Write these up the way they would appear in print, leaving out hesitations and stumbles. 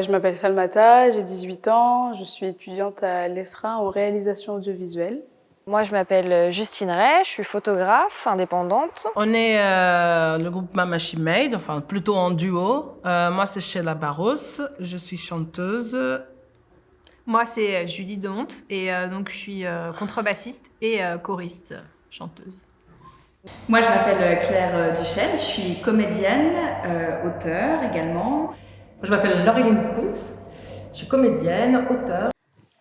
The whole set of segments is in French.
Je m'appelle Salmata, j'ai 18 ans, je suis étudiante à l'ESRA en réalisation audiovisuelle. Moi, je m'appelle Justine Ray, je suis photographe indépendante. On est le groupe Mama She Made, enfin plutôt en duo. Moi, c'est Sheila Barros, je suis chanteuse. Moi, c'est Julie Donte et donc je suis contrebassiste et choriste, chanteuse. Moi, je m'appelle Claire Duchel, je suis comédienne, auteure également. Je m'appelle Laureline Kous, je suis comédienne, auteure.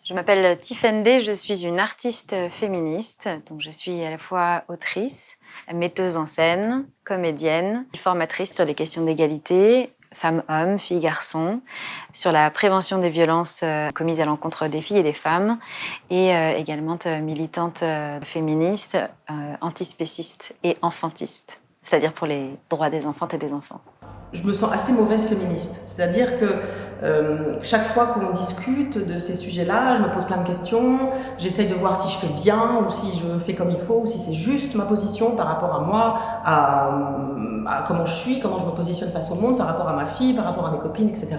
Je m'appelle Tiffaine Day, je suis une artiste féministe, donc je suis à la fois autrice, metteuse en scène, comédienne, formatrice sur les questions d'égalité, femmes-hommes, filles-garçons, sur la prévention des violences commises à l'encontre des filles et des femmes, et également militante féministe, antispéciste et enfantiste, c'est-à-dire pour les droits des enfantes et des enfants. Je me sens assez mauvaise féministe, c'est-à-dire que chaque fois qu'on discute de ces sujets-là, je me pose plein de questions, j'essaye de voir si je fais bien ou si je fais comme il faut ou si c'est juste ma position par rapport à moi, à comment je suis, comment je me positionne face au monde, par rapport à ma fille, par rapport à mes copines, etc.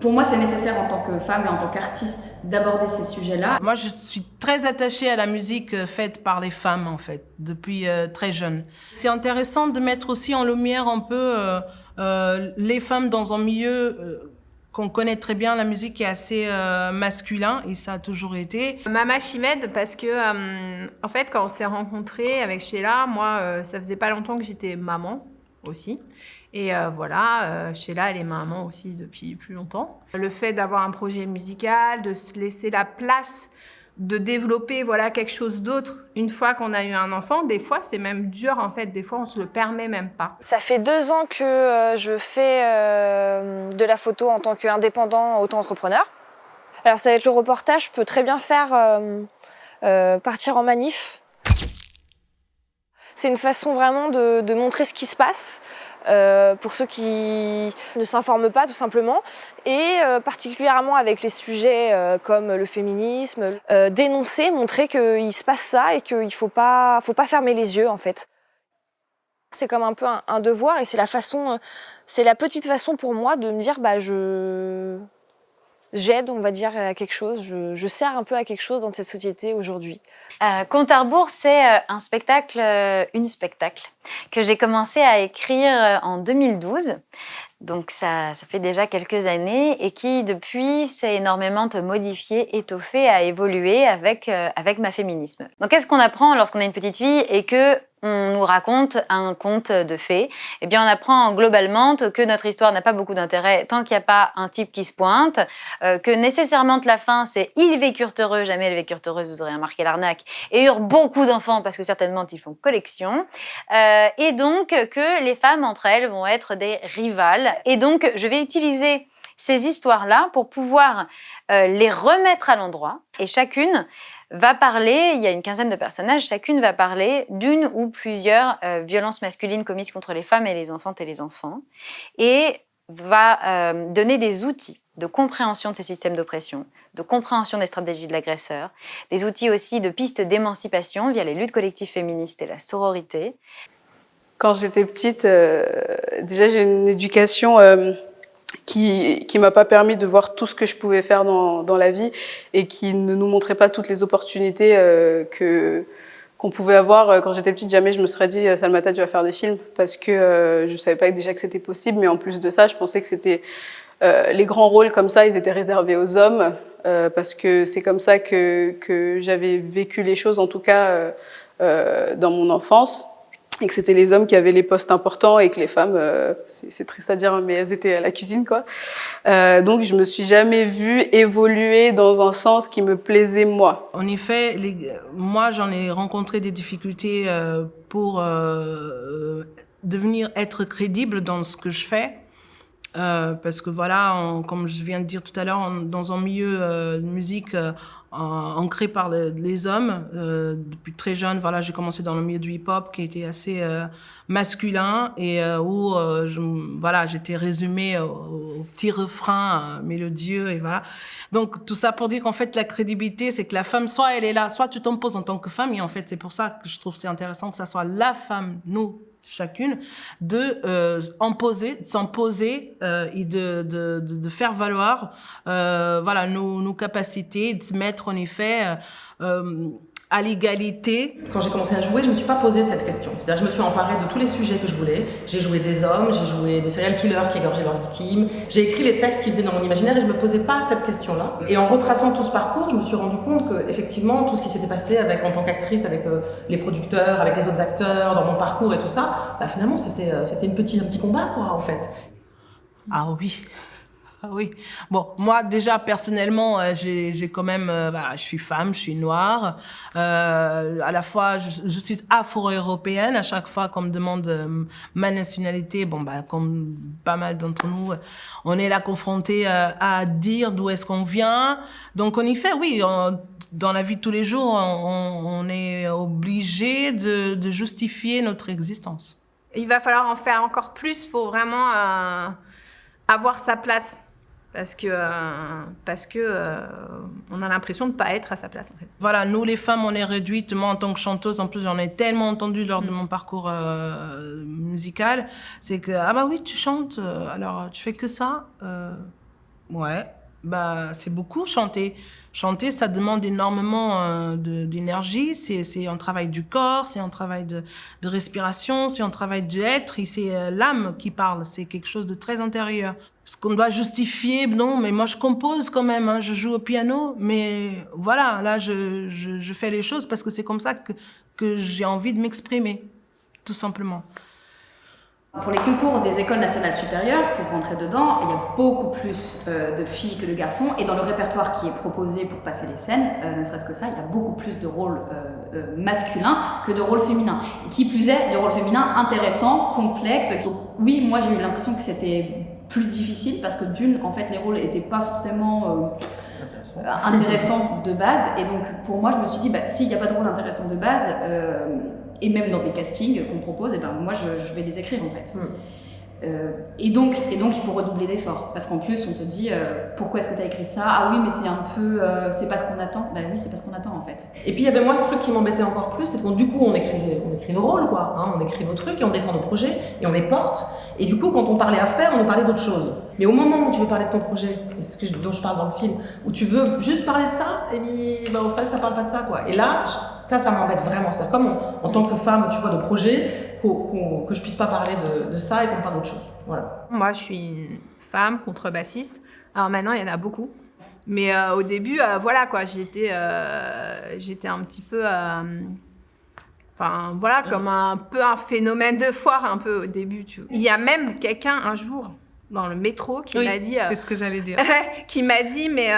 Pour moi, c'est nécessaire en tant que femme et en tant qu'artiste d'aborder ces sujets-là. Moi, je suis très attachée à la musique faite par les femmes, en fait, depuis très jeune. C'est intéressant de mettre aussi en lumière un peu les femmes dans un milieu qu'on connaît très bien, la musique qui est assez masculin, et ça a toujours été. Mama She Made parce que, en fait, quand on s'est rencontrés avec Sheila, moi, ça faisait pas longtemps que j'étais maman aussi. Et voilà, Sheila, elle est maman aussi depuis plus longtemps. Le fait d'avoir un projet musical, de se laisser la place de développer voilà, quelque chose d'autre une fois qu'on a eu un enfant, des fois c'est même dur en fait, des fois on se le permet même pas. Ça fait 2 ans que je fais de la photo en tant qu'indépendant auto-entrepreneur. Alors ça va être le reportage, je peux très bien faire partir en manif. C'est une façon vraiment de montrer ce qui se passe pour ceux qui ne s'informent pas tout simplement et particulièrement avec les sujets comme le féminisme, dénoncer, montrer qu'il se passe ça et qu'il faut pas fermer les yeux en fait. C'est comme un peu un devoir et c'est la petite façon pour moi de me dire j'aide, on va dire, à quelque chose, je sers un peu à quelque chose dans cette société aujourd'hui. Compte à rebours, c'est un spectacle, une spectacle que j'ai commencé à écrire en 2012. Donc ça fait déjà quelques années et qui depuis s'est énormément modifié, étoffé, a évolué avec ma féminisme. Donc qu'est-ce qu'on apprend lorsqu'on a une petite fille et que on nous raconte un conte de fées? Eh bien on apprend globalement que notre histoire n'a pas beaucoup d'intérêt tant qu'il n'y a pas un type qui se pointe, que nécessairement la fin c'est ils vécurent heureux, jamais elles vécurent heureuses, vous aurez remarqué l'arnaque, et eurent beaucoup d'enfants parce que certainement ils font collection, et donc que les femmes entre elles vont être des rivales. Et donc, je vais utiliser ces histoires-là pour pouvoir les remettre à l'endroit. Et chacune va parler, il y a une quinzaine de personnages, chacune va parler d'une ou plusieurs violences masculines commises contre les femmes et les enfantes et les enfants. Et va donner des outils de compréhension de ces systèmes d'oppression, de compréhension des stratégies de l'agresseur, des outils aussi de pistes d'émancipation via les luttes collectives féministes et la sororité. Quand j'étais petite, déjà j'ai une éducation qui m'a pas permis de voir tout ce que je pouvais faire dans la vie et qui ne nous montrait pas toutes les opportunités qu'on pouvait avoir. Quand j'étais petite, jamais je me serais dit « Salmata, tu vas faire des films » parce que je savais pas déjà que c'était possible, mais en plus de ça, je pensais que c'était les grands rôles comme ça, ils étaient réservés aux hommes parce que c'est comme ça que j'avais vécu les choses, en tout cas dans mon enfance. Et que c'était les hommes qui avaient les postes importants et que les femmes, c'est triste à dire, mais elles étaient à la cuisine, quoi. Donc, je me suis jamais vue évoluer dans un sens qui me plaisait, moi. En effet, moi, j'en ai rencontré des difficultés pour être crédible dans ce que je fais. Parce que voilà, comme je viens de dire tout à l'heure, dans un milieu de musique ancré par les hommes, depuis très jeune, voilà, j'ai commencé dans le milieu du hip-hop qui était assez masculin et où voilà, j'étais résumée au petit refrain mélodieux et voilà. Donc tout ça pour dire qu'en fait la crédibilité, c'est que la femme, soit elle est là, soit tu t'imposes en tant que femme, et en fait c'est pour ça que je trouve c'est intéressant que ça soit la femme, nous, chacune, de s'imposer et de faire valoir voilà, nos capacités, de se mettre en effet à l'égalité. Quand j'ai commencé à jouer, je me suis pas posé cette question. C'est-à-dire, je me suis emparée de tous les sujets que je voulais. J'ai joué des hommes, j'ai joué des serial killers qui égorgeaient leurs victimes. J'ai écrit les textes qui venaient dans mon imaginaire et je me posais pas cette question-là. Et en retraçant tout ce parcours, je me suis rendu compte que, effectivement, tout ce qui s'était passé en tant qu'actrice, avec les producteurs, avec les autres acteurs, dans mon parcours et tout ça, bah, finalement, c'était un petit combat, quoi, en fait. Ah oui. Ah oui. Bon, moi déjà personnellement, j'ai quand même, voilà, je suis femme, je suis noire. À la fois, je suis afro-européenne. À chaque fois qu'on me demande ma nationalité, bon bah comme pas mal d'entre nous, on est là confronté à dire d'où est-ce qu'on vient. Donc en effet, oui, dans la vie de tous les jours, on est obligé de justifier notre existence. Il va falloir en faire encore plus pour vraiment avoir sa place. Parce que on a l'impression de ne pas être à sa place, en fait. Voilà, nous les femmes, on est réduites. Moi, en tant que chanteuse, en plus, j'en ai tellement entendu lors de mon parcours musical, c'est que ah bah oui, tu chantes, alors tu fais que ça, ouais, bah c'est beaucoup chanter. Chanter, ça demande énormément d'énergie. C'est un travail du corps, c'est un travail de respiration, c'est un travail d'être. Et c'est l'âme qui parle. C'est quelque chose de très intérieur. Ce qu'on doit justifier, non, mais moi je compose quand même, hein, je joue au piano, mais voilà, là je fais les choses parce que c'est comme ça que j'ai envie de m'exprimer, tout simplement. Pour les concours des écoles nationales supérieures, pour rentrer dedans, il y a beaucoup plus de filles que de garçons, et dans le répertoire qui est proposé pour passer les scènes, ne serait-ce que ça, il y a beaucoup plus de rôles masculins que de rôles féminins. Et qui plus est, de rôles féminins intéressants, complexes. Donc, oui, moi j'ai eu l'impression que c'était plus difficile parce que d'une, en fait, les rôles n'étaient pas forcément intéressants de base, et donc pour moi, je me suis dit, bah, s'il n'y a pas de rôle intéressant de base, et même dans des castings qu'on propose, et ben moi je vais les écrire en fait. Et donc il faut redoubler d'efforts, parce qu'en plus on te dit pourquoi est-ce que tu as écrit ça? Ah oui, mais c'est un peu c'est pas ce qu'on attend. Bah oui, c'est pas ce qu'on attend en fait. Et puis il y avait moi ce truc qui m'embêtait encore plus, c'est que du coup on écrit nos rôles, quoi, hein, on écrit nos trucs et on défend nos projets et on les porte, et du coup quand on parlait à faire, on nous parlait d'autre chose. Mais au moment où tu veux parler de ton projet, et c'est dont je parle dans le film, où tu veux juste parler de ça, et bien bah, au fait ça parle pas de ça, quoi. Et là ça m'embête vraiment. C'est comme en tant que femme, tu vois, de projet, que je puisse pas parler de ça et qu'on parle d'autre chose. Voilà. Moi, je suis une femme contrebassiste. Alors maintenant, il y en a beaucoup. Mais au début, voilà quoi, j'étais un petit peu, enfin voilà, comme un peu un phénomène de foire un peu au début. Tu vois. Il y a même quelqu'un un jour dans le métro qui m'a dit, c'est ce que j'allais dire, qui m'a dit mais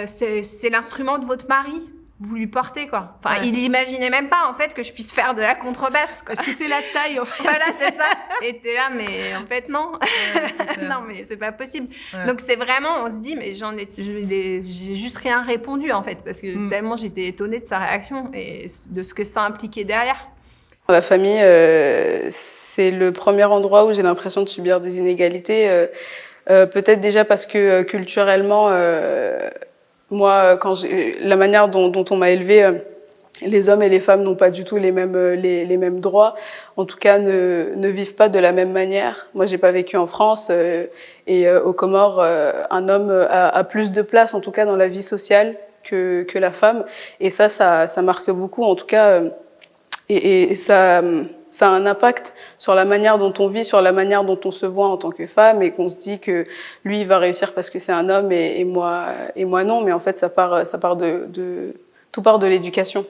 c'est l'instrument de votre mari. Vous lui portez, quoi. Enfin, il imaginait même pas, en fait, que je puisse faire de la contrebasse, quoi. Parce que c'est la taille, en fait. Voilà, c'est ça. Et t'es là, mais en fait, non. Non, mais c'est pas possible. Ouais. Donc, c'est vraiment, on se dit, mais j'ai juste rien répondu, en fait, parce que tellement j'étais étonnée de sa réaction et de ce que ça impliquait derrière. La famille, c'est le premier endroit où j'ai l'impression de subir des inégalités. Peut-être déjà parce que culturellement, moi, la manière dont on m'a élevée, les hommes et les femmes n'ont pas du tout les mêmes droits, en tout cas ne vivent pas de la même manière. Moi, j'ai pas vécu en France et aux Comores, un homme a plus de place, en tout cas dans la vie sociale, que la femme. Et ça marque beaucoup, en tout cas, et ça a un impact sur la manière dont on vit, sur la manière dont on se voit en tant que femme, et qu'on se dit que lui, il va réussir parce que c'est un homme et moi non. Mais en fait, tout part de l'éducation.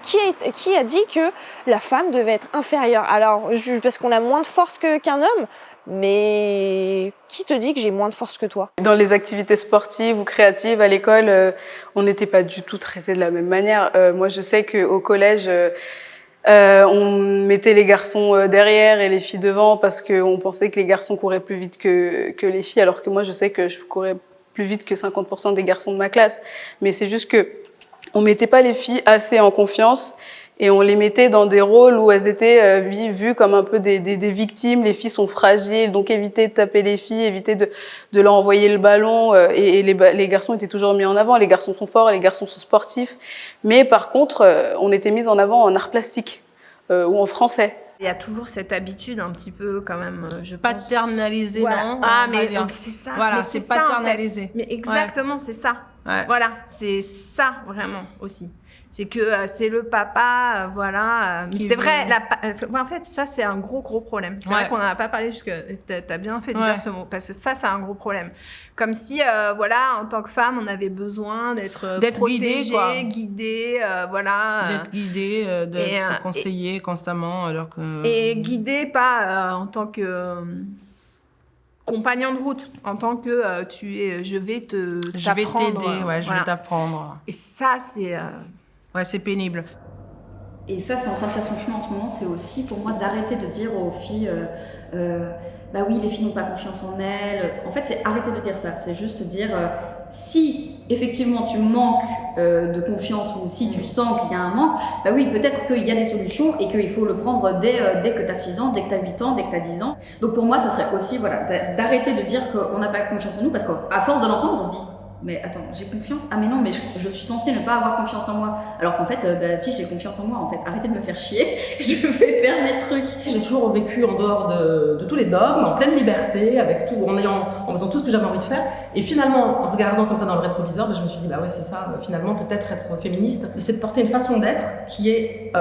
Qui a dit que la femme devait être inférieure? Alors, parce qu'on a moins de force qu'un homme, mais qui te dit que j'ai moins de force que toi? Dans les activités sportives ou créatives à l'école, on n'était pas du tout traités de la même manière. Moi, je sais qu'au collège, on mettait les garçons derrière et les filles devant parce qu'on pensait que les garçons couraient plus vite que les filles, alors que moi, je sais que je courais plus vite que 50% des garçons de ma classe. Mais c'est juste que on mettait pas les filles assez en confiance et on les mettait dans des rôles où elles étaient vues comme un peu des victimes. Les filles sont fragiles, donc éviter de taper les filles, éviter de leur envoyer le ballon. Et les garçons étaient toujours mis en avant. Les garçons sont forts, les garçons sont sportifs. Mais par contre, on était mis en avant en art plastique ou en français. Il y a toujours cette habitude un petit peu quand même, je pense. Paternalisé, Voilà. non? Ah, on va mais dire. c'est ça. Voilà, mais c'est ça, en fait. paternalisé. Mais exactement, c'est ça. Ouais. Voilà, c'est ça vraiment aussi. C'est que c'est le papa, voilà. Mais Qui c'est veut- vrai, en fait, ça, c'est un gros problème. C'est vrai qu'on n'en a pas parlé jusque. T'as bien fait de dire ce mot, parce que ça, c'est un gros problème. Comme si, voilà, en tant que femme, on avait besoin d'être guidée, quoi. guidée, voilà. D'être guidée, d'être conseillée constamment, alors que... Et guidée, pas en tant que compagnon de route, en tant que je vais t'apprendre. Je vais t'aider, ouais, je voilà. vais t'apprendre. Et ça, c'est... Ouais, c'est pénible. Et ça, c'est en train de faire son chemin en ce moment, c'est aussi pour moi d'arrêter de dire aux filles bah oui, les filles n'ont pas confiance en elles. En fait, c'est arrêter de dire ça. C'est juste dire si effectivement tu manques de confiance ou si tu sens qu'il y a un manque, bah oui, peut-être qu'il y a des solutions et qu'il faut le prendre dès que tu as 6 ans, dès que tu as 8 ans, dès que tu as 10 ans. Donc pour moi, ça serait aussi voilà, d'arrêter de dire qu'on n'a pas confiance en nous parce qu'à force de l'entendre, on se dit mais attends, j'ai confiance. Ah mais non, mais je suis censée ne pas avoir confiance en moi. Alors qu'en fait, bah, si j'ai confiance en moi, en fait, arrêtez de me faire chier. Je vais faire mes trucs. J'ai toujours vécu en dehors de tous les dogmes, en pleine liberté, avec tout, en faisant tout ce que j'avais envie de faire. Et finalement, en regardant comme ça dans le rétroviseur, ben, je me suis dit, bah ouais, c'est ça, finalement, peut-être être féministe, c'est de porter une façon d'être qui est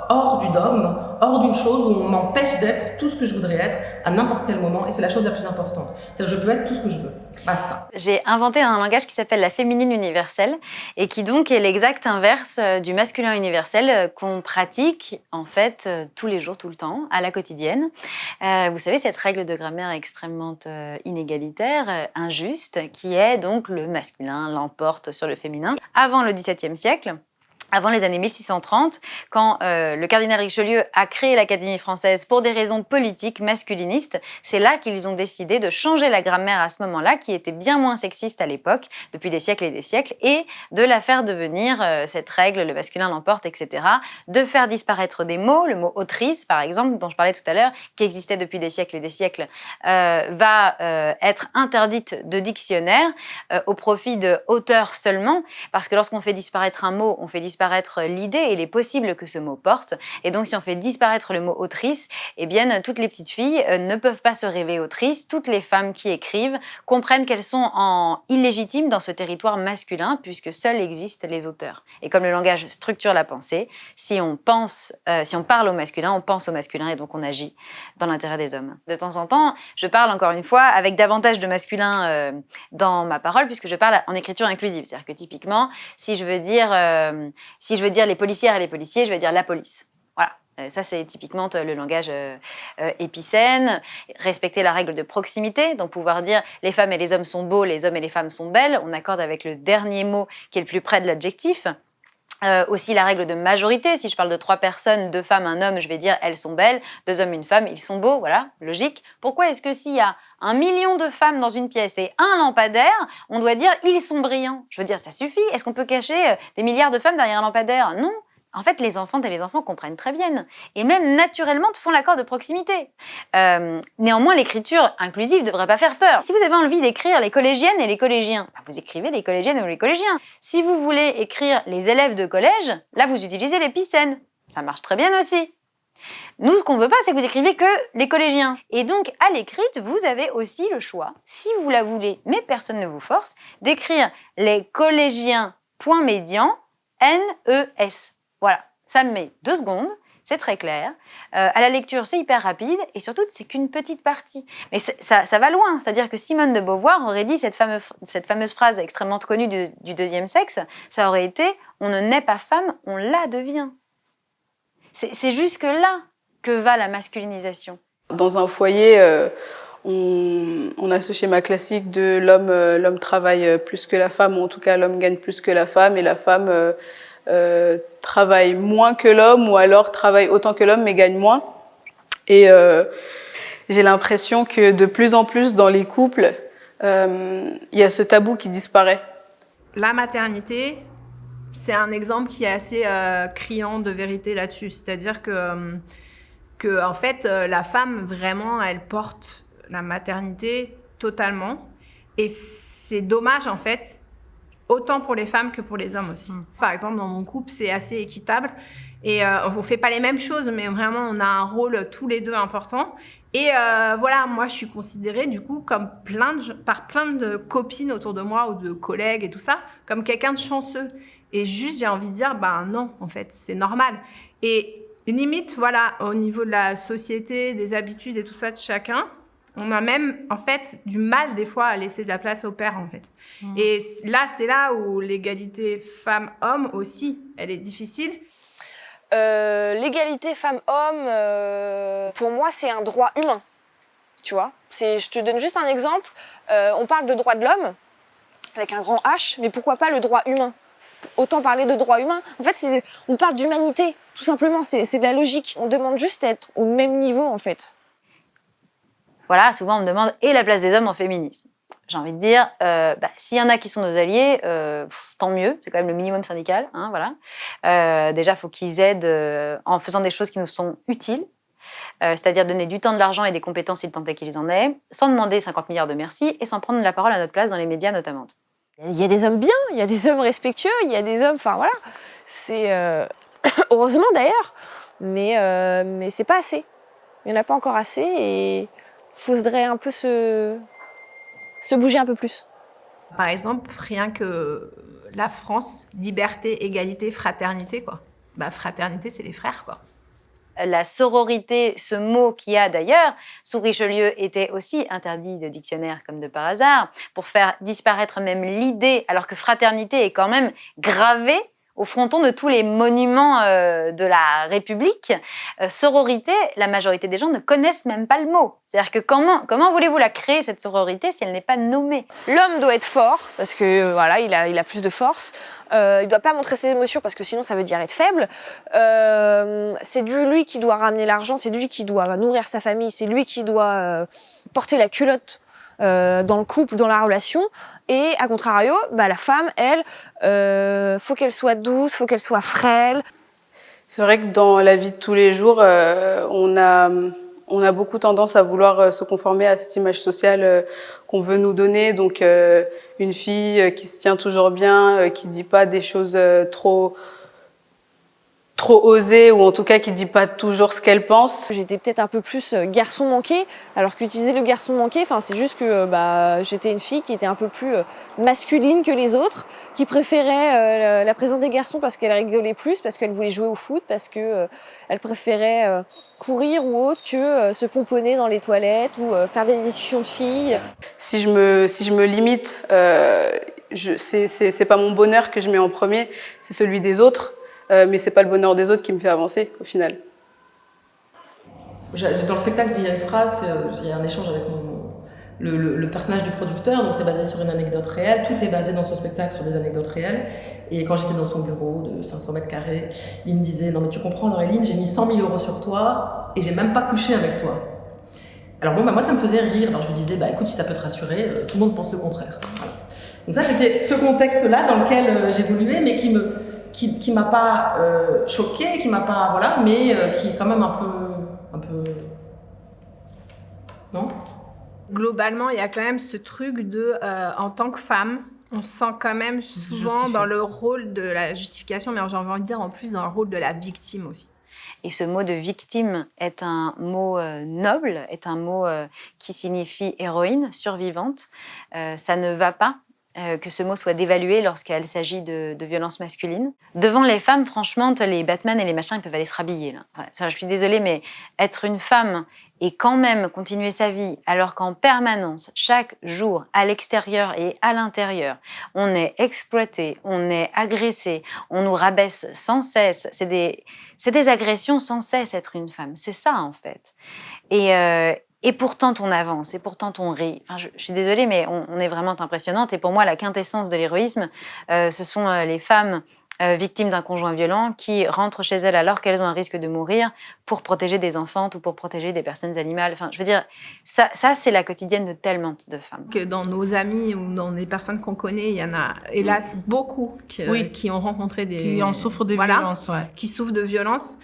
hors du dogme, hors d'une chose où on m'empêche d'être tout ce que je voudrais être à n'importe quel moment. Et c'est la chose la plus importante. C'est-à-dire, je peux être tout ce que je veux. Basta. J'ai inventé un langage qui s'appelle la féminine universelle et qui donc est l'exact inverse du masculin universel qu'on pratique en fait tous les jours, tout le temps, à la quotidienne. Vous savez, cette règle de grammaire extrêmement inégalitaire, injuste, qui est donc le masculin l'emporte sur le féminin. Avant le XVIIe siècle, avant les années 1630, quand le cardinal Richelieu a créé l'Académie française pour des raisons politiques masculinistes, c'est là qu'ils ont décidé de changer la grammaire à ce moment-là, qui était bien moins sexiste à l'époque, depuis des siècles et des siècles, et de la faire devenir cette règle, le masculin l'emporte, etc., de faire disparaître des mots, le mot autrice, par exemple, dont je parlais tout à l'heure, qui existait depuis des siècles et des siècles, va être interdite de dictionnaire au profit de auteur seulement, parce que lorsqu'on fait disparaître un mot, on fait disparaître l'idée et les possibles que ce mot porte. Et donc, si on fait disparaître le mot autrice, eh bien, toutes les petites filles ne peuvent pas se rêver autrices. Toutes les femmes qui écrivent comprennent qu'elles sont illégitimes dans ce territoire masculin, puisque seuls existent les auteurs. Et comme le langage structure la pensée, si on parle au masculin, on pense au masculin et donc on agit dans l'intérêt des hommes. De temps en temps, je parle encore une fois avec davantage de masculin dans ma parole, puisque je parle en écriture inclusive. C'est-à-dire que typiquement, si je veux dire les policières et les policiers, je vais dire la police. Voilà. Ça, c'est typiquement le langage épicène. Respecter la règle de proximité, donc pouvoir dire les femmes et les hommes sont beaux, les hommes et les femmes sont belles. On accorde avec le dernier mot qui est le plus près de l'adjectif. Aussi la règle de majorité, si je parle de 3 personnes, 2 femmes, 1 homme, je vais dire elles sont belles, 2 hommes, 1 femme, ils sont beaux, voilà, logique. Pourquoi est-ce que s'il y a 1 million de femmes dans une pièce et un lampadaire, on doit dire ils sont brillants? Je veux dire, ça suffit. Est-ce qu'on peut cacher des milliards de femmes derrière un lampadaire? Non. En fait, les enfants comprennent très bien et même naturellement font l'accord de proximité. Néanmoins, l'écriture inclusive ne devrait pas faire peur. Si vous avez envie d'écrire les collégiennes et les collégiens, vous écrivez les collégiennes ou les collégiens. Si vous voulez écrire les élèves de collège, là, vous utilisez l'épicène. Ça marche très bien aussi. Nous, ce qu'on ne veut pas, c'est que vous écrivez que les collégiens. Et donc, à l'écrite, vous avez aussi le choix, si vous la voulez, mais personne ne vous force, d'écrire les collégiens, point médian, N-E-S. Voilà, ça me met 2 secondes, c'est très clair. À la lecture, c'est hyper rapide et surtout, c'est qu'une petite partie. Mais ça va loin, c'est-à-dire que Simone de Beauvoir aurait dit cette fameuse phrase extrêmement connue du deuxième sexe, ça aurait été « on ne naît pas femme, on la devient ». C'est jusque-là que va la masculinisation. Dans un foyer, on a ce schéma classique de l'homme travaille plus que la femme, ou en tout cas l'homme gagne plus que la femme, et la femme travaille moins que l'homme, ou alors travaille autant que l'homme mais gagne moins. Et j'ai l'impression que de plus en plus dans les couples, il y a ce tabou qui disparaît. La maternité, c'est un exemple qui est assez criant de vérité là-dessus. C'est-à-dire que en fait, la femme, vraiment, elle porte la maternité totalement. Et c'est dommage, en fait, autant pour les femmes que pour les hommes aussi. Par exemple, dans mon couple, c'est assez équitable. Et on ne fait pas les mêmes choses, mais vraiment, on a un rôle tous les deux important. Et voilà, moi, je suis considérée, du coup, comme par plein de copines autour de moi ou de collègues et tout ça, comme quelqu'un de chanceux. Et juste, j'ai envie de dire, ben non, en fait, c'est normal. Et limite, voilà, au niveau de la société, des habitudes et tout ça de chacun, on a même, en fait, du mal, des fois, à laisser de la place au père, en fait. Et là, c'est là où l'égalité femmes-hommes aussi, elle est difficile. L'égalité femmes-hommes, pour moi, c'est un droit humain. Tu vois, je te donne juste un exemple. On parle de droit de l'homme, avec un grand H, mais pourquoi pas le droit humain? Autant parler de droit humain. En fait, on parle d'humanité, tout simplement. C'est de la logique. On demande juste d'être au même niveau, en fait. Voilà, souvent on me demande « et la place des hommes en féminisme ?» J'ai envie de dire, s'il y en a qui sont nos alliés, tant mieux, c'est quand même le minimum syndical. Hein, voilà. Déjà, il faut qu'ils aident en faisant des choses qui nous sont utiles, c'est-à-dire donner du temps, de l'argent et des compétences, il tant est qu'ils en aient, sans demander 50 milliards de merci et sans prendre la parole à notre place dans les médias notamment. Il y a des hommes bien, il y a des hommes respectueux, il y a des hommes... Enfin, voilà. C'est... heureusement, d'ailleurs. Mais c'est pas assez. Il n'y en a pas encore assez et il faudrait un peu se bouger un peu plus. Par exemple, rien que la France, liberté, égalité, fraternité, quoi. Bah, fraternité, c'est les frères, quoi. La sororité, ce mot qui a d'ailleurs, sous Richelieu, était aussi interdit de dictionnaire comme de par hasard, pour faire disparaître même l'idée, alors que fraternité est quand même gravée au fronton de tous les monuments de la République. Sororité, la majorité des gens ne connaissent même pas le mot. C'est-à-dire que comment voulez-vous la créer, cette sororité, si elle n'est pas nommée? L'homme doit être fort, parce que voilà, il a plus de force. Il ne doit pas montrer ses émotions, parce que sinon ça veut dire être faible. C'est lui qui doit ramener l'argent, c'est lui qui doit nourrir sa famille, c'est lui qui doit porter la culotte dans le couple, dans la relation. Et à contrario, la femme, elle, faut qu'elle soit douce, faut qu'elle soit frêle. C'est vrai que dans la vie de tous les jours, on a beaucoup tendance à vouloir se conformer à cette image sociale qu'on veut nous donner. Donc, une fille qui se tient toujours bien, qui dit pas des choses trop osées, ou en tout cas qui dit pas toujours ce qu'elle pense. J'étais peut-être un peu plus garçon manqué, alors qu'utiliser le garçon manqué, c'est juste que j'étais une fille qui était un peu plus masculine que les autres, qui préférait la présence des garçons parce qu'elle rigolait plus, parce qu'elle voulait jouer au foot, parce qu'elle préférait courir ou autre que se pomponner dans les toilettes ou faire des discussions de filles. Si je me limite, c'est pas mon bonheur que je mets en premier, c'est celui des autres. Mais c'est pas le bonheur des autres qui me fait avancer au final. Dans le spectacle, il y a une phrase, il y a un échange avec le personnage du producteur, donc c'est basé sur une anecdote réelle. Tout est basé dans ce spectacle sur des anecdotes réelles. Et quand j'étais dans son bureau de 500 mètres carrés, il me disait « Non mais tu comprends Laureline, j'ai mis 100 000 € sur toi et j'ai même pas couché avec toi. » Alors bon, moi ça me faisait rire, donc je lui disais « Écoute, si ça peut te rassurer, tout le monde pense le contraire. » Voilà. Donc ça c'était ce contexte-là dans lequel j'évoluais, mais qui m'a pas choquée, qui m'a pas mais qui est quand même un peu non. Globalement, il y a quand même ce truc de en tant que femme, on se sent quand même souvent dans le rôle de la justification, mais j'ai envie de dire en plus dans le rôle de la victime aussi. Et ce mot de victime est un mot noble, est un mot qui signifie héroïne, survivante. Ça ne va pas que ce mot soit dévalué lorsqu'il s'agit de violences masculines. Devant les femmes, franchement, les Batman et les machins, ils peuvent aller se rhabiller. Là. Enfin, je suis désolée, mais être une femme et quand même continuer sa vie, alors qu'en permanence, chaque jour, à l'extérieur et à l'intérieur, on est exploité, on est agressé, on nous rabaisse sans cesse. C'est des agressions sans cesse, être une femme. C'est ça, en fait. Et pourtant, on avance, et pourtant, on rit. Enfin, je suis désolée, mais on est vraiment impressionnante. Et pour moi, la quintessence de l'héroïsme, ce sont les femmes victimes d'un conjoint violent qui rentrent chez elles alors qu'elles ont un risque de mourir pour protéger des enfants ou pour protéger des personnes animales. Enfin, je veux dire, ça c'est la quotidienne de tellement de femmes. Que dans nos amis ou dans les personnes qu'on connaît, il y en a, hélas, beaucoup qui ont rencontré qui en souffrent des violences, ouais. Qui souffrent de violences.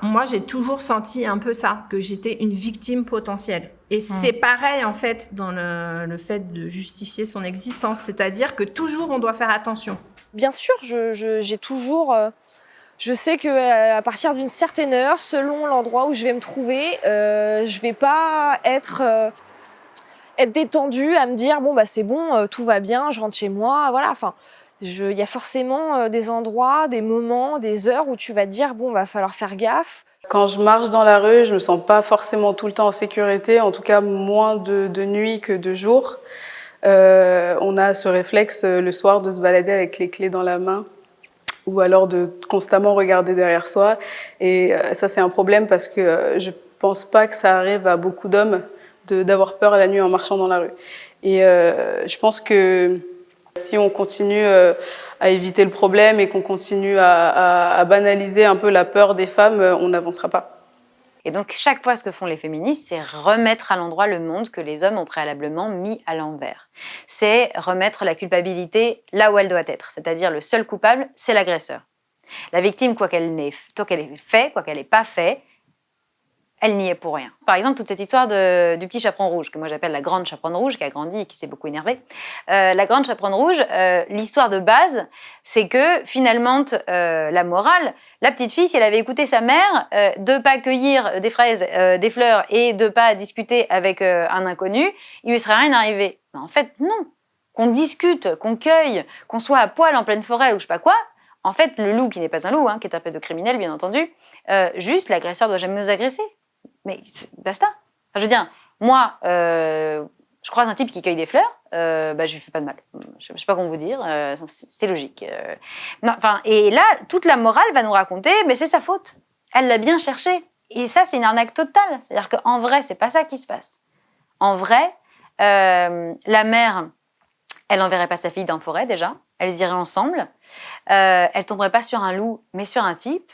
Moi, j'ai toujours senti un peu ça, que j'étais une victime potentielle. Et c'est pareil, en fait, dans le fait de justifier son existence. C'est-à-dire que toujours, on doit faire attention. Bien sûr, j'ai toujours... je sais qu'à partir d'une certaine heure, selon l'endroit où je vais me trouver, je vais pas être détendue à me dire bon bah c'est bon, tout va bien, je rentre chez moi, voilà. Enfin, il y a forcément des endroits, des moments, des heures où tu vas te dire bon va falloir faire gaffe. Quand je marche dans la rue, je me sens pas forcément tout le temps en sécurité, en tout cas moins de nuit que de jour. On a ce réflexe le soir de se balader avec les clés dans la main ou alors de constamment regarder derrière soi. Et ça, c'est un problème parce que je pense pas que ça arrive à beaucoup d'hommes d'avoir peur la nuit en marchant dans la rue. Et je pense que si on continue à éviter le problème et qu'on continue à banaliser un peu la peur des femmes, on n'avancera pas. Et donc, chaque fois, ce que font les féministes, c'est remettre à l'endroit le monde que les hommes ont préalablement mis à l'envers. C'est remettre la culpabilité là où elle doit être, c'est-à-dire le seul coupable, c'est l'agresseur. La victime, quoi qu'elle ait fait, quoi qu'elle n'ait pas fait, elle n'y est pour rien. Par exemple, toute cette histoire du petit chaperon rouge, que moi j'appelle la grande chaperonne rouge, qui a grandi et qui s'est beaucoup énervée. La grande chaperonne rouge, l'histoire de base, c'est que finalement, la morale, la petite fille, si elle avait écouté sa mère, de pas cueillir des fraises, des fleurs et de pas discuter avec un inconnu, il lui serait rien arrivé. Mais en fait, non. Qu'on discute, qu'on cueille, qu'on soit à poil en pleine forêt ou je sais pas quoi, en fait, le loup, qui n'est pas un loup, qui est un pédocriminel, bien entendu, juste l'agresseur doit jamais nous agresser. Mais basta. Enfin, je veux dire, moi, je croise un type qui cueille des fleurs, je lui fais pas de mal. Je sais pas comment vous dire, c'est logique. Et là, toute la morale va nous raconter, mais c'est sa faute. Elle l'a bien cherché. Et ça, c'est une arnaque totale. C'est-à-dire qu'en vrai, c'est pas ça qui se passe. En vrai, la mère, elle n'enverrait pas sa fille dans la forêt déjà. Elles iraient ensemble. Elle tomberait pas sur un loup, mais sur un type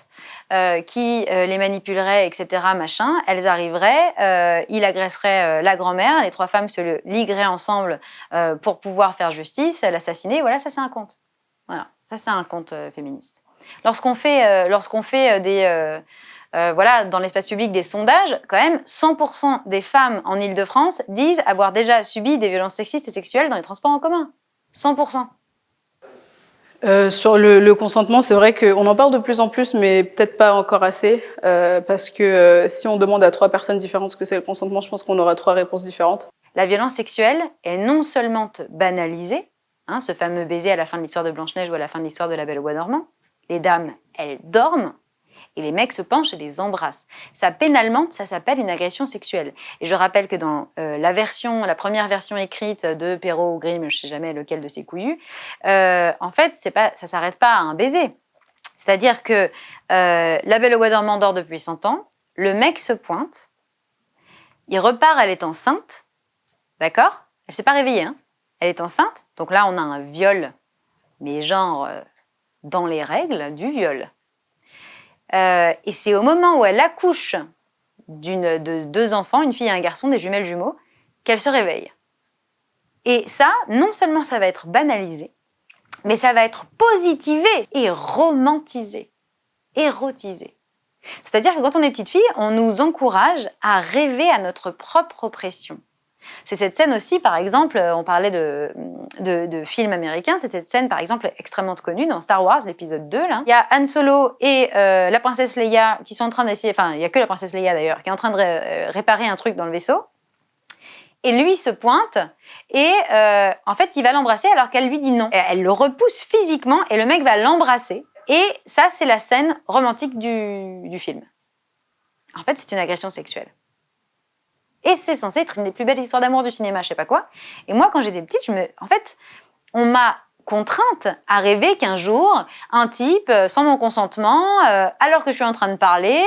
qui les manipulerait, etc. Machin. Elles arriveraient, il agresserait la grand-mère, les trois femmes se ligueraient ensemble pour pouvoir faire justice, l'assassiner. Voilà, ça c'est un conte. Voilà, ça c'est un conte féministe. Lorsqu'on fait dans l'espace public des sondages, quand même, 100% des femmes en Île-de-France disent avoir déjà subi des violences sexistes et sexuelles dans les transports en commun. 100%. Sur le consentement, c'est vrai qu'on en parle de plus en plus, mais peut-être pas encore assez, parce que si on demande à 3 personnes différentes ce que c'est le consentement, je pense qu'on aura 3 réponses différentes. La violence sexuelle est non seulement banalisée, ce fameux baiser à la fin de l'histoire de Blanche-Neige ou à la fin de l'histoire de La Belle au Bois dormant, les dames, elles dorment, et les mecs se penchent et les embrassent. Ça, pénalement, ça s'appelle une agression sexuelle. Et je rappelle que dans la première version écrite de Perrault ou Grimm, je ne sais jamais lequel de ces couillus, en fait, ça ne s'arrête pas à un baiser. C'est-à-dire que La Belle au Bois dormant dort depuis 100 ans, le mec se pointe, il repart, elle est enceinte, d'accord ? Elle ne s'est pas réveillée, elle est enceinte, donc là on a un viol, mais genre dans les règles du viol. Et c'est au moment où elle accouche de 2 enfants, une fille et un garçon, des jumelles jumeaux, qu'elle se réveille. Et ça, non seulement ça va être banalisé, mais ça va être positivé et romantisé, érotisé. C'est-à-dire que quand on est petite fille, on nous encourage à rêver à notre propre oppression. C'est cette scène aussi, par exemple, on parlait de films américains, c'est cette scène, par exemple, extrêmement connue dans Star Wars, l'épisode 2. Là. Il y a Han Solo et la princesse Leia qui sont en train d'essayer, enfin, il n'y a que la princesse Leia d'ailleurs, qui est en train de réparer un truc dans le vaisseau. Et lui se pointe et en fait, il va l'embrasser alors qu'elle lui dit non. Et elle le repousse physiquement et le mec va l'embrasser. Et ça, c'est la scène romantique du film. En fait, c'est une agression sexuelle. Et c'est censé être une des plus belles histoires d'amour du cinéma, je sais pas quoi. Et moi, quand j'étais petite, en fait, on m'a contrainte à rêver qu'un jour, un type, sans mon consentement, alors que je suis en train de parler,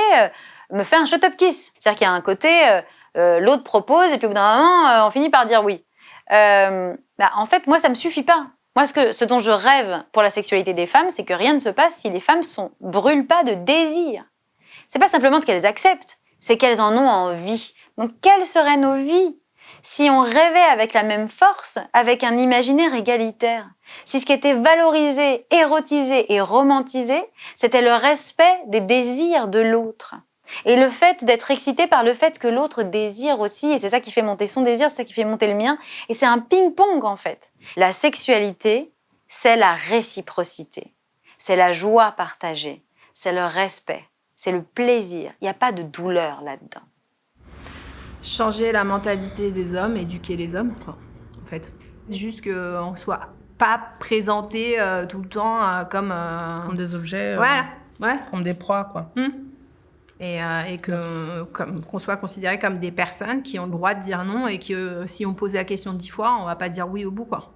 me fait un shut-up kiss. C'est-à-dire qu'il y a un côté, l'autre propose, et puis au bout d'un moment, on finit par dire oui. En fait, moi, ça me suffit pas. Moi, ce dont je rêve pour la sexualité des femmes, c'est que rien ne se passe si les femmes brûlent pas de désir. C'est pas simplement qu'elles acceptent, c'est qu'elles en ont envie. Donc, quelles seraient nos vies si on rêvait avec la même force, avec un imaginaire égalitaire, si ce qui était valorisé, érotisé et romantisé, c'était le respect des désirs de l'autre. Et le fait d'être excité par le fait que l'autre désire aussi, et c'est ça qui fait monter son désir, c'est ça qui fait monter le mien, et c'est un ping-pong en fait. La sexualité, c'est la réciprocité, c'est la joie partagée, c'est le respect, c'est le plaisir. Il n'y a pas de douleur là-dedans. Changer la mentalité des hommes, éduquer les hommes, quoi, en fait. Juste qu'on ne soit pas présenté tout le temps comme Comme des objets, voilà, ouais. comme des proies, quoi. Et qu'on soit considéré comme des personnes qui ont le droit de dire non et que si on pose la question 10 fois, on va pas dire oui au bout, quoi.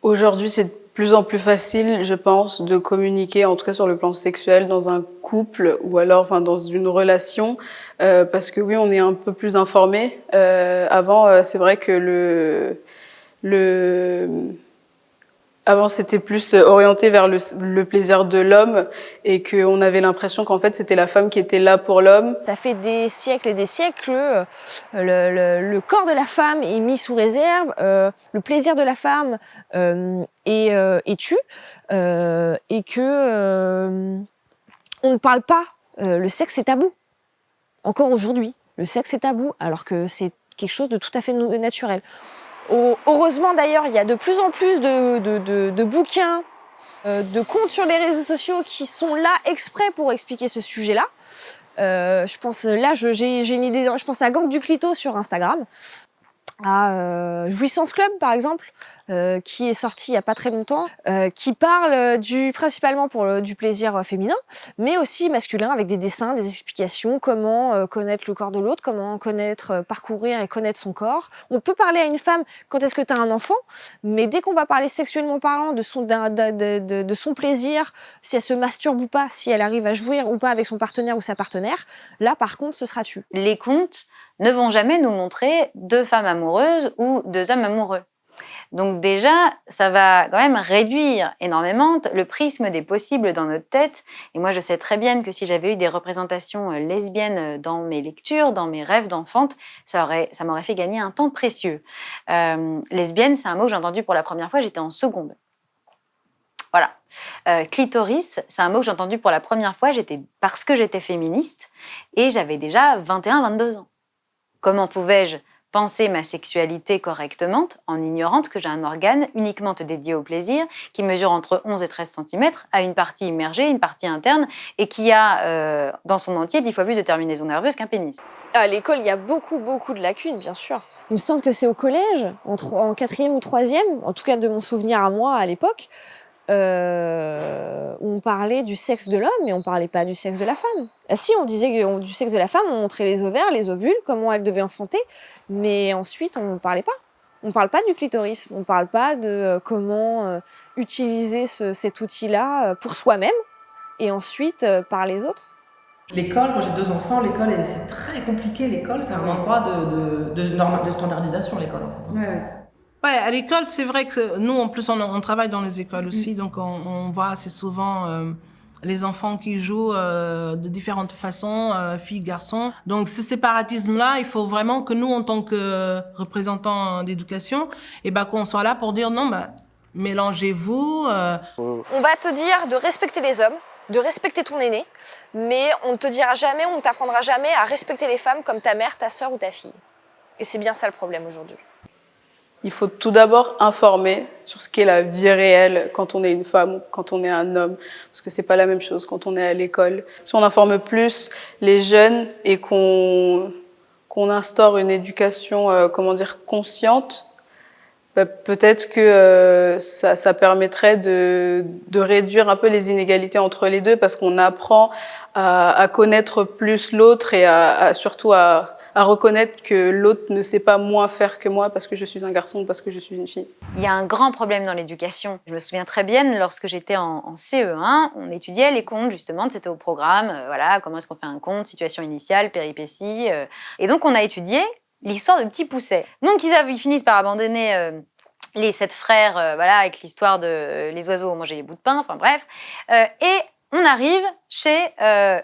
Aujourd'hui, c'est de plus en plus facile, je pense, de communiquer, en tout cas sur le plan sexuel, dans un couple ou alors enfin, dans une relation, parce que oui, on est un peu plus informé. Avant, c'est vrai que avant, c'était plus orienté vers le plaisir de l'homme et qu'on avait l'impression qu'en fait, c'était la femme qui était là pour l'homme. Ça fait des siècles et des siècles, le corps de la femme est mis sous réserve, le plaisir de la femme est tu, et que on ne parle pas. Le sexe est tabou. Encore aujourd'hui, le sexe est tabou, alors que c'est quelque chose de tout à fait naturel. Heureusement d'ailleurs, il y a de plus en plus de bouquins, de comptes sur les réseaux sociaux qui sont là exprès pour expliquer ce sujet-là. Je pense là, j'ai une idée. Je pense à Gang du Clito sur Instagram, à Jouissance Club par exemple, qui est sorti il y a pas très longtemps, qui parle principalement du plaisir féminin, mais aussi masculin, avec des dessins, des explications, comment connaître le corps de l'autre, comment parcourir et connaître son corps. On peut parler à une femme quand est-ce que tu as un enfant, mais dès qu'on va parler sexuellement parlant de son plaisir, si elle se masturbe ou pas, si elle arrive à jouir ou pas avec son partenaire ou sa partenaire, là par contre ce sera tu. Les contes ne vont jamais nous montrer deux femmes amoureuses ou deux hommes amoureux. Donc déjà, ça va quand même réduire énormément le prisme des possibles dans notre tête. Et moi, je sais très bien que si j'avais eu des représentations lesbiennes dans mes lectures, dans mes rêves d'enfante, ça m'aurait fait gagner un temps précieux. Lesbienne, c'est un mot que j'ai entendu pour la première fois, j'étais en seconde. Voilà. Clitoris, c'est un mot que j'ai entendu pour la première fois parce que j'étais féministe et j'avais déjà 21-22 ans. Comment pouvais-je penser ma sexualité correctement en ignorant que j'ai un organe uniquement dédié au plaisir qui mesure entre 11 et 13 cm, a une partie immergée, une partie interne et qui a dans son entier 10 fois plus de terminaisons nerveuses qu'un pénis. À l'école, il y a beaucoup de lacunes, bien sûr. Il me semble que c'est au collège, en 4e ou 3e, en tout cas de mon souvenir à moi à l'époque, où on parlait du sexe de l'homme, mais on parlait pas du sexe de la femme. Ah si, on disait que du sexe de la femme, on montrait les ovaires, les ovules, comment elle devait enfanter, mais ensuite on parlait pas. On parle pas du clitoris, on parle pas de comment utiliser cet outil-là pour soi-même et ensuite par les autres. L'école, moi j'ai 2 enfants, l'école c'est très compliqué, l'école c'est un endroit de standardisation, l'école en fait. Ouais. Ouais, à l'école, c'est vrai que nous, en plus, on travaille dans les écoles aussi, donc on voit assez souvent les enfants qui jouent de différentes façons, filles, garçons. Donc, ce séparatisme-là, il faut vraiment que nous, en tant que représentants d'éducation, qu'on soit là pour dire non, mélangez-vous. On va te dire de respecter les hommes, de respecter ton aîné, mais on ne te dira jamais, on ne t'apprendra jamais à respecter les femmes comme ta mère, ta sœur ou ta fille. Et c'est bien ça le problème aujourd'hui. Il faut tout d'abord informer sur ce qu'est la vie réelle quand on est une femme ou quand on est un homme, parce que c'est pas la même chose quand on est à l'école. Si on informe plus les jeunes et qu'on instaure une éducation, consciente, peut-être que ça permettrait de réduire un peu les inégalités entre les deux, parce qu'on apprend à connaître plus l'autre et surtout à reconnaître que l'autre ne sait pas moins faire que moi parce que je suis un garçon ou parce que je suis une fille. Il y a un grand problème dans l'éducation. Je me souviens très bien, lorsque j'étais en CE1, on étudiait les contes, justement, c'était au programme, comment est-ce qu'on fait un conte, situation initiale, péripéties. Et donc, on a étudié l'histoire de Petit Pousset. Donc, ils finissent par abandonner les 7 frères, avec l'histoire de les oiseaux mangeaient les bouts de pain, enfin bref. Et on arrive chez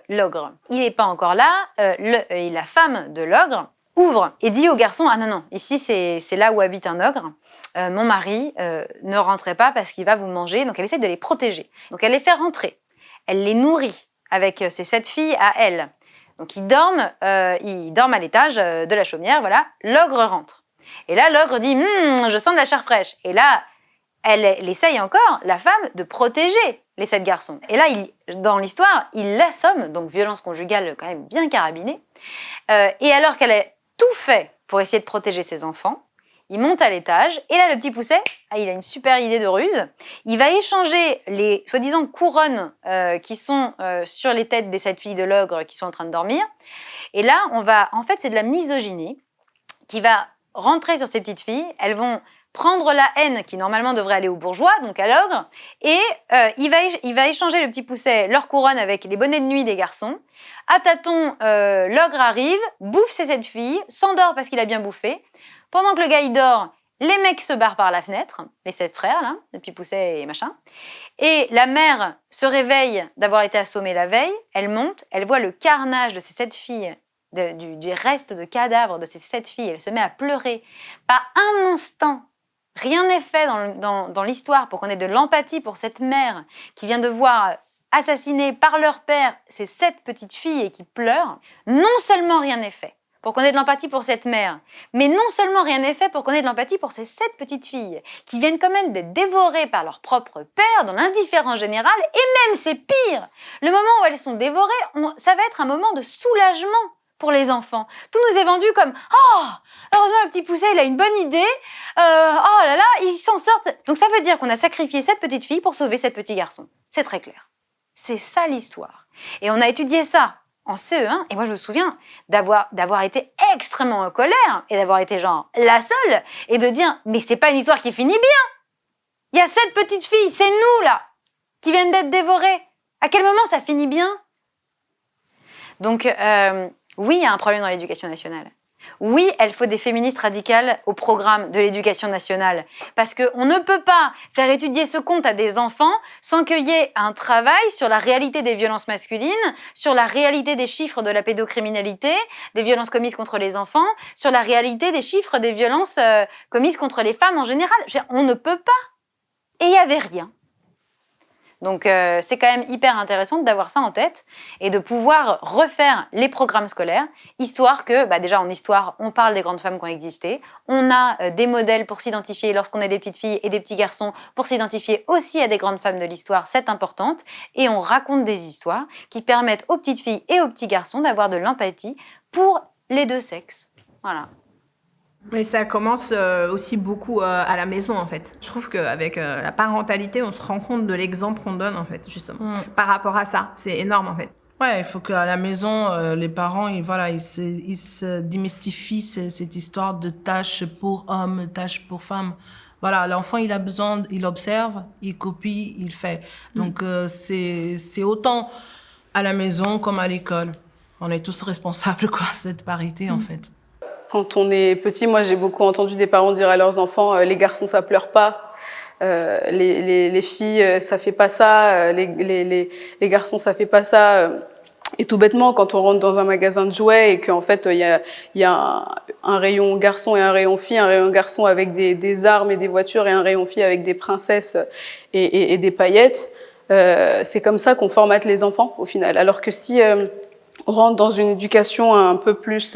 l'ogre. Il n'est pas encore là, et la femme de l'ogre ouvre et dit au garçon « Ah non, non, ici c'est là où habite un ogre. Mon mari, ne rentrez pas parce qu'il va vous manger. » Donc elle essaie de les protéger. Donc elle les fait rentrer. Elle les nourrit avec ses 7 filles à elle. Donc ils dorment à l'étage de la chaumière, voilà. L'ogre rentre. Et là, l'ogre dit « Je sens de la chair fraîche. » Et là, elle essaye encore, la femme, de protéger les 7 garçons. Et là, dans l'histoire, il l'assomme, donc violence conjugale quand même bien carabinée. Et alors qu'elle a tout fait pour essayer de protéger ses enfants, il monte à l'étage, et là, le petit Pousset, il a une super idée de ruse. Il va échanger les soi-disant couronnes qui sont sur les têtes des 7 filles de l'ogre qui sont en train de dormir. Et là, en fait, c'est de la misogynie qui va rentrer sur ces petites filles. Elles vont prendre la haine qui normalement devrait aller aux bourgeois, donc à l'ogre, et il va échanger le petit Pousset, leur couronne avec les bonnets de nuit des garçons. À tâtons, l'ogre arrive, bouffe ses 7 filles, s'endort parce qu'il a bien bouffé. Pendant que le gars il dort, les mecs se barrent par la fenêtre, les 7 frères, là, le petit Pousset et machin. Et la mère se réveille d'avoir été assommée la veille, elle monte, elle voit le carnage de ces 7 filles, du reste de cadavres de ces 7 filles, elle se met à pleurer. Pas un instant, rien n'est fait dans l'histoire pour qu'on ait de l'empathie pour cette mère qui vient de voir assassiner par leur père ces 7 petites filles et qui pleurent. Non seulement rien n'est fait pour qu'on ait de l'empathie pour cette mère, mais non seulement rien n'est fait pour qu'on ait de l'empathie pour ces 7 petites filles qui viennent quand même d'être dévorées par leur propre père dans l'indifférence générale, et même c'est pire. Le moment où elles sont dévorées, ça va être un moment de soulagement pour les enfants. Tout nous est vendu comme « Oh, heureusement le petit Pousset, il a une bonne idée. Oh là là, ils s'en sortent. » Donc ça veut dire qu'on a sacrifié 7 petites filles pour sauver 7 petits garçons. C'est très clair. C'est ça l'histoire. Et on a étudié ça en CE1, et moi je me souviens d'avoir été extrêmement en colère, et d'avoir été genre la seule, et de dire « Mais c'est pas une histoire qui finit bien. Il y a 7 petites filles, c'est nous là, qui viennent d'être dévorées. À quel moment ça finit bien ?» Donc, oui, il y a un problème dans l'éducation nationale. Oui, il faut des féministes radicales au programme de l'éducation nationale. Parce qu'on ne peut pas faire étudier ce conte à des enfants sans qu'il y ait un travail sur la réalité des violences masculines, sur la réalité des chiffres de la pédocriminalité, des violences commises contre les enfants, sur la réalité des chiffres des violences commises contre les femmes en général. On ne peut pas. Et il n'y avait rien. Donc c'est quand même hyper intéressant d'avoir ça en tête et de pouvoir refaire les programmes scolaires, histoire que, déjà en histoire, on parle des grandes femmes qui ont existé, on a des modèles pour s'identifier lorsqu'on est des petites filles et des petits garçons, pour s'identifier aussi à des grandes femmes de l'histoire, c'est importante, et on raconte des histoires qui permettent aux petites filles et aux petits garçons d'avoir de l'empathie pour les 2 sexes. Voilà. Mais ça commence aussi beaucoup à la maison, en fait. Je trouve qu'avec la parentalité, on se rend compte de l'exemple qu'on donne, en fait, justement, par rapport à ça. C'est énorme, en fait. Ouais, il faut qu'à la maison, les parents, ils se démystifient cette histoire de tâches pour hommes, tâches pour femmes. Voilà, l'enfant, il a besoin, il observe, il copie, il fait. Donc, c'est autant à la maison comme à l'école. On est tous responsables, quoi, cette parité, en fait. Quand on est petit, moi j'ai beaucoup entendu des parents dire à leurs enfants les garçons ça pleure pas, les filles ça fait pas ça, les garçons ça fait pas ça. Et tout bêtement, quand on rentre dans un magasin de jouets et qu'en fait il y a un rayon garçon et un rayon fille, un rayon garçon avec des armes et des voitures et un rayon fille avec des princesses et des paillettes, c'est comme ça qu'on formate les enfants au final. Alors que si on rentre dans une éducation un peu plus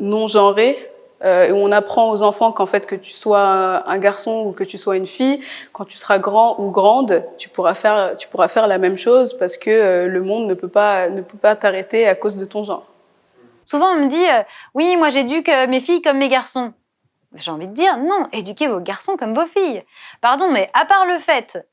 non genrée, où on apprend aux enfants qu'en fait que tu sois un garçon ou que tu sois une fille, quand tu seras grand ou grande, tu pourras faire la même chose parce que le monde ne peut pas t'arrêter à cause de ton genre. Souvent on me dit oui, moi j'éduque mes filles comme mes garçons. J'ai envie de dire non, éduquez vos garçons comme vos filles. Pardon, mais à part le fait,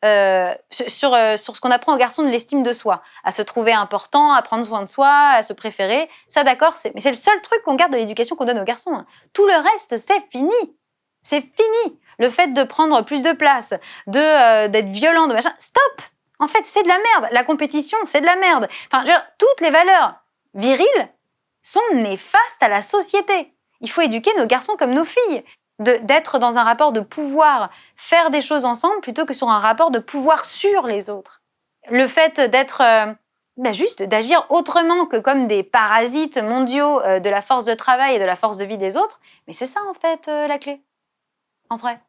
sur ce qu'on apprend aux garçons de l'estime de soi, à se trouver important, à prendre soin de soi, à se préférer, ça d'accord, mais c'est le seul truc qu'on garde de l'éducation qu'on donne aux garçons. Hein. Tout le reste, c'est fini. C'est fini. Le fait de prendre plus de place, d'être violent, de machin, stop. En fait, c'est de la merde. La compétition, c'est de la merde. Enfin, toutes les valeurs viriles sont néfastes à la société. Il faut éduquer nos garçons comme nos filles, d'être dans un rapport de pouvoir, faire des choses ensemble plutôt que sur un rapport de pouvoir sur les autres. Le fait d'être juste d'agir autrement que comme des parasites mondiaux de la force de travail et de la force de vie des autres. Mais c'est ça, en fait, la clé, en vrai.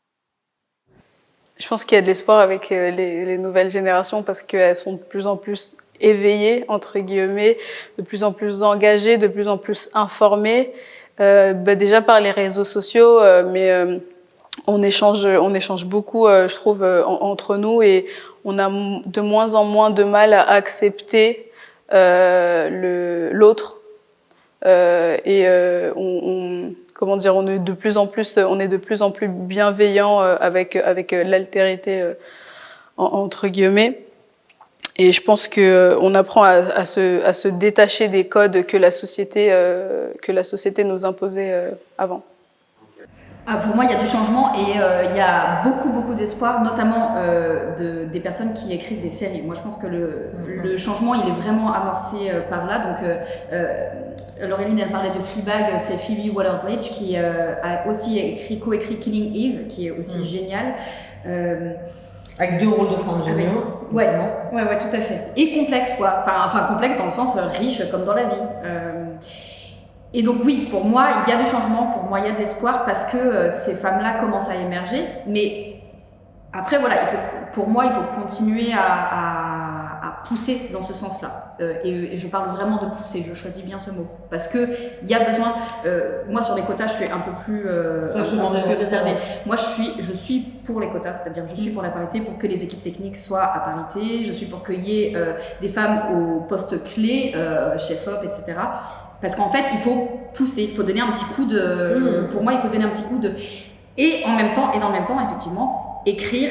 Je pense qu'il y a de l'espoir avec les nouvelles générations parce qu'elles sont de plus en plus éveillées, entre guillemets, de plus en plus engagées, de plus en plus informées, déjà par les réseaux sociaux, mais on échange beaucoup, je trouve, entre nous et on a de moins en moins de mal à accepter l'autre. Comment dire, on est de plus en plus bienveillant avec l'altérité entre guillemets. Et je pense que on apprend à se détacher des codes que la société nous imposait avant. Pour moi, il y a du changement et il y a beaucoup d'espoir, notamment des personnes qui écrivent des séries. Moi, je pense que le changement, il est vraiment amorcé par là. Donc, Laureline, elle parlait de Fleabag, c'est Phoebe Waller-Bridge qui a aussi coécrit Killing Eve, qui est aussi génial. Avec 2 rôles de femmes géniaux. Ouais, tout à fait. Et complexe, quoi. Enfin, complexe dans le sens riche, comme dans la vie. Et donc oui, pour moi, il y a du changement, pour moi, il y a de l'espoir parce que ces femmes-là commencent à émerger. Mais après, voilà, pour moi, il faut continuer à pousser dans ce sens-là. Et je parle vraiment de pousser, je choisis bien ce mot. Parce qu'il y a besoin... moi, sur les quotas, je suis un peu plus réservée. Moi, je suis pour les quotas, c'est-à-dire je suis pour la parité, pour que les équipes techniques soient à parité. Je suis pour qu'il y ait des femmes aux postes clés, chef-op, etc. Parce qu'en fait, il faut pousser, il faut donner un petit coup de... Pour moi, il faut donner un petit coup de... Et dans le même temps, effectivement, écrire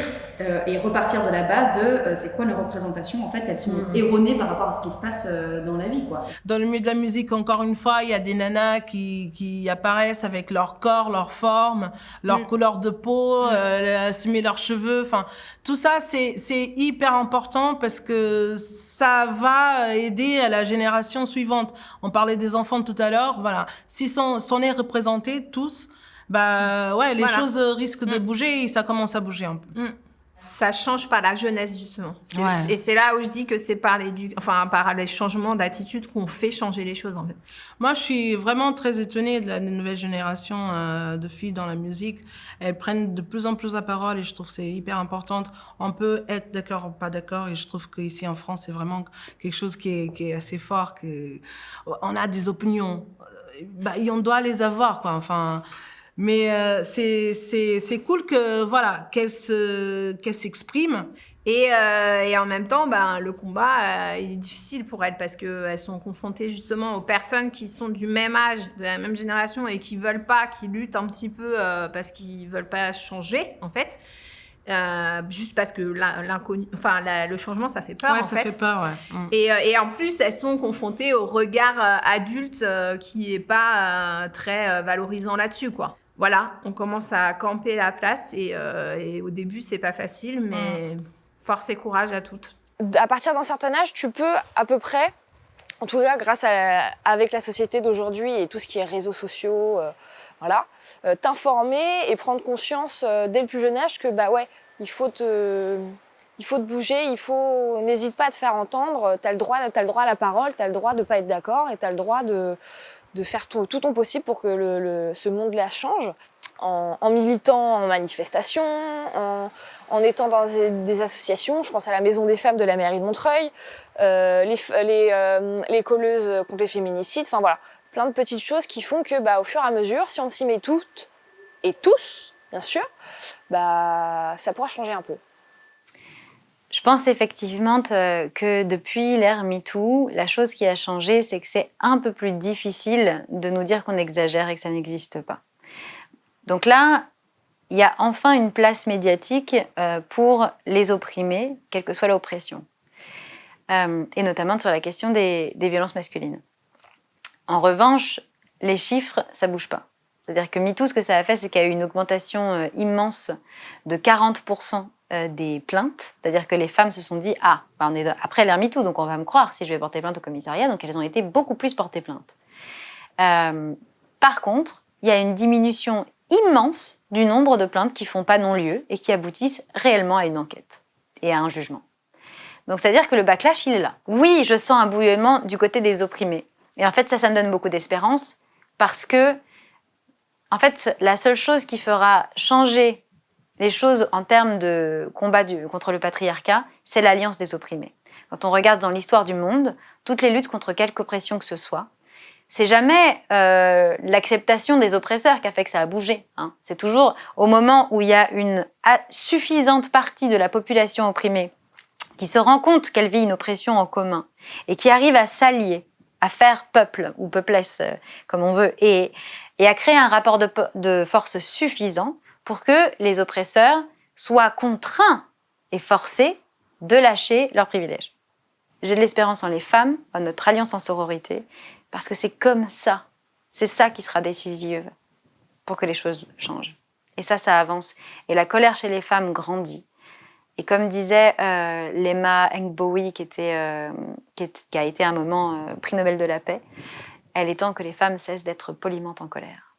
et repartir de la base de c'est quoi les représentations. En fait, elles sont erronées par rapport à ce qui se passe dans la vie, quoi. Dans le milieu de la musique, encore une fois, il y a des nanas qui apparaissent avec leur corps, leur forme, leur couleur de peau, assumer leurs cheveux. Enfin, tout ça, c'est hyper important parce que ça va aider à la génération suivante. On parlait des enfants tout à l'heure. Voilà, si sont est représentés tous, les choses risquent de bouger et ça commence à bouger un peu. Ça change par la jeunesse, justement. Ouais. Et c'est là où je dis que c'est par les changements d'attitude qu'on fait changer les choses, en fait. Moi, je suis vraiment très étonnée de la nouvelle génération de filles dans la musique. Elles prennent de plus en plus la parole et je trouve que c'est hyper important. On peut être d'accord ou pas d'accord et je trouve qu'ici en France, c'est vraiment quelque chose qui est assez fort. On a des opinions. Et on doit les avoir, quoi. Enfin... Mais c'est cool qu'elle s'exprime. Et en même temps, le combat il est difficile pour elles parce qu'elles sont confrontées justement aux personnes qui sont du même âge, de la même génération et qui veulent pas, qui luttent un petit peu parce qu'ils veulent pas changer en fait. Juste parce que l'inconnu, le changement, ça fait peur. Ouais, en ça fait. fait peur, ouais. Et en plus, elles sont confrontées au regard adulte qui est pas très valorisant là-dessus, quoi. Voilà, on commence à camper la place et au début, c'est pas facile, mais force et courage à toutes. À partir d'un certain âge, tu peux à peu près, en tout cas grâce avec la société d'aujourd'hui et tout ce qui est réseaux sociaux, t'informer et prendre conscience dès le plus jeune âge que il faut te bouger, n'hésite pas à te faire entendre, t'as le droit à la parole, t'as le droit de pas être d'accord et t'as le droit de faire tout ton possible pour que ce monde-là change, en militant en manifestation, en étant dans des associations. Je pense à la Maison des femmes de la mairie de Montreuil, les colleuses contre les féminicides, enfin voilà, plein de petites choses qui font que au fur et à mesure, si on s'y met toutes et tous, bien sûr, ça pourra changer un peu. Je pense effectivement que depuis l'ère MeToo, la chose qui a changé, c'est que c'est un peu plus difficile de nous dire qu'on exagère et que ça n'existe pas. Donc là, il y a enfin une place médiatique pour les opprimés, quelle que soit l'oppression. Et notamment sur la question des violences masculines. En revanche, les chiffres, ça bouge pas. C'est-à-dire que MeToo, ce que ça a fait, c'est qu'il y a eu une augmentation immense de 40% des plaintes. C'est-à-dire que les femmes se sont dit « Ah, on est après l'ère MeToo, donc on va me croire si je vais porter plainte au commissariat. » Donc elles ont été beaucoup plus portées plainte. Par contre, il y a une diminution immense du nombre de plaintes qui font pas non-lieu et qui aboutissent réellement à une enquête et à un jugement. Donc, c'est-à-dire que le backlash, il est là. Oui, je sens un bouillonnement du côté des opprimés. Et en fait, ça me donne beaucoup d'espérance parce que, en fait, la seule chose qui fera changer les choses en termes de combat contre le patriarcat, c'est l'alliance des opprimés. Quand on regarde dans l'histoire du monde, toutes les luttes contre quelque oppression que ce soit, c'est jamais l'acceptation des oppresseurs qui a fait que ça a bougé. Hein. C'est toujours au moment où il y a une suffisante partie de la population opprimée qui se rend compte qu'elle vit une oppression en commun et qui arrive à s'allier, à faire peuple ou peuplesse, comme on veut, et à créer un rapport de force suffisant pour que les oppresseurs soient contraints et forcés de lâcher leurs privilèges. J'ai de l'espérance en les femmes, en notre alliance en sororité, parce que c'est comme ça, c'est ça qui sera décisive pour que les choses changent. Et ça avance. Et la colère chez les femmes grandit. Et comme disait Lema Ngboui, qui a été un moment prix Nobel de la paix, elle est temps que les femmes cessent d'être poliment en colère.